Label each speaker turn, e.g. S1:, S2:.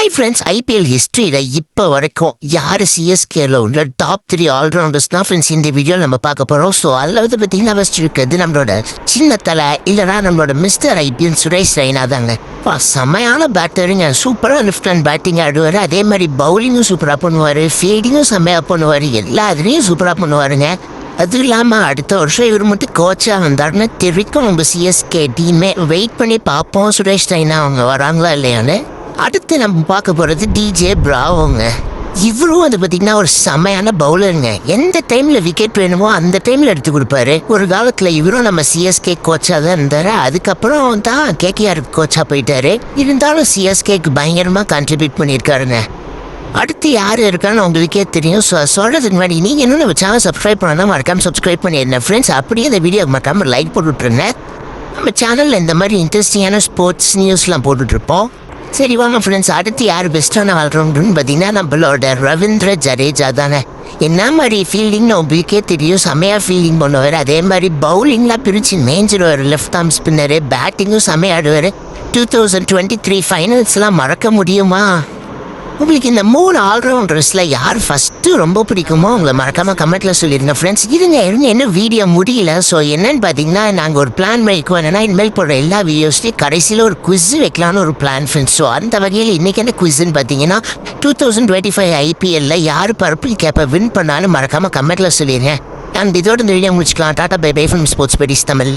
S1: Hi friends, IPL ஹிஸ்ட்ரியில் இப்போ வரைக்கும் யார் சிஎஸ்கேல உள்ள டாப் 3 ஆல்ரவுண்டர்ஸ் தான் ஃப்ரெண்ட்ஸ் இந்த வீடியோவில் நம்ம பார்க்க போகிறோம். ஸோ அதில் வந்து பார்த்தீங்கன்னா ஃபஸ்ட் இருக்கிறது நம்மளோட சின்ன தலை இல்லைனா நம்மளோட மிஸ்டர் ஐபிஎல் சுரேஷ் ரெய்னா தாங்க. செம்மையான பேட்டருங்க, சூப்பராக லிஃப்ட் அண்ட் பேட்டிங் ஆடுவார். அதே மாதிரி பவுலிங்கும் சூப்பராக பண்ணுவார், ஃபீல்டிங்கும் செம்மையாக பண்ணுவார், எல்லா இதுலேயும் சூப்பராக பண்ணுவாருங்க. அதுவும் இல்லாமல் அடுத்த வருஷம் இவர் மட்டும் கோச்சாக வந்தாருன்னு தெரிவிக்கும் நம்ம சிஎஸ்கே டீமே வெயிட் பண்ணி பார்ப்போம் சுரேஷ் ரெய்னா அவங்க வராங்களா இல்லையான்னு. அடுத்து நம்ம பார்க்க போகிறது டிஜே பிராவோங்க. இவரும் அது பார்த்தீங்கன்னா ஒரு செம்மையான பவுலருங்க. எந்த டைமில் விக்கெட் வேணுமோ அந்த டைமில் எடுத்து கொடுப்பாரு. ஒரு காலத்தில் இவரும் நம்ம சிஎஸ்கே கோச்சாக தான் இருந்தார். அதுக்கப்புறம் தான் கேகேஆர் கோச்சாக போயிட்டாரு. இருந்தாலும் சிஎஸ்கேக்கு பயங்கரமாக கான்ட்ரிபியூட் பண்ணியிருக்காருங்க. அடுத்து யார் இருக்கான்னு உங்களுக்கே தெரியும். ஸோ சொல்கிறதுக்கு முன்னாடி நீங்கள் இன்னும் நம்ம சேனல் சப்ஸ்கிரைப் பண்ணால் மறக்காமல் சப்ஸ்கிரைப் பண்ணிடுங்க ஃப்ரெண்ட்ஸ். அப்படியே இந்த வீடியோ மறக்காமல் லைக் போட்டுட்ருங்க. நம்ம சேனலில் இந்த மாதிரி இன்ட்ரெஸ்டிங்கான ஸ்போர்ட்ஸ் நியூஸ்லாம் போட்டுட்ருப்போம். சரி வாங்க ஃப்ரெண்ட்ஸ், அடுத்து யார் பெஸ்ட்டான ஆல்ரவுண்டர்னு பார்த்தீங்கன்னா நம்மளோட ரவீந்திர ஜடேஜா தானே. என்ன மாதிரி ஃபீல்டிங்னு உங்களுக்கே தெரியும், செம்மையாக ஃபீல்டிங் பண்ணுவார். அதே மாதிரி பவுலிங்லாம் பிரித்து மேய்ஞ்சிடுவார். லெஃப்ட் ஆர்ம் ஸ்பின்னரு, பேட்டிங்கும் செம்மையாடுவார். 2023 ஃபைனல்ஸ்லாம் மறக்க முடியுமா? உங்களுக்கு இந்த 3 ஆல்ரவுண்டர்ஸில் யார் ஃபஸ்ட்டு ரொம்ப பிடிக்குமோ உங்களை மறக்காமல் கமெண்ட்டில் சொல்லிடுங்க ஃப்ரெண்ட்ஸ். இருங்க இன்னும் வீடியோ முடியல. ஸோ என்னென்னு பார்த்தீங்கன்னா நாங்கள் ஒரு பிளான் பண்ணிக்குவோம். என்னென்னா இனிமேல் போடுற எல்லா வீடியோஸ்லையும் கடைசியில் ஒரு குவிஸ் வைக்கலான்னு ஒரு பிளான் ஃப்ரெண்ட்ஸ். ஸோ அந்த வகையில் இன்றைக்கி என்ன குவிஸ்ன்னு பார்த்தீங்கன்னா 2025 ஐபிஎல்ல யார் பர்பிள் கேப்பை வின் பண்ணாலும் மறக்காமல் கமெண்ட்டில் சொல்லிடுங்க. அண்ட் இதோட இந்த வீடியோ முடிச்சுக்கலாம். Tata bye bye from sports பெடிஸ் தமிழ்.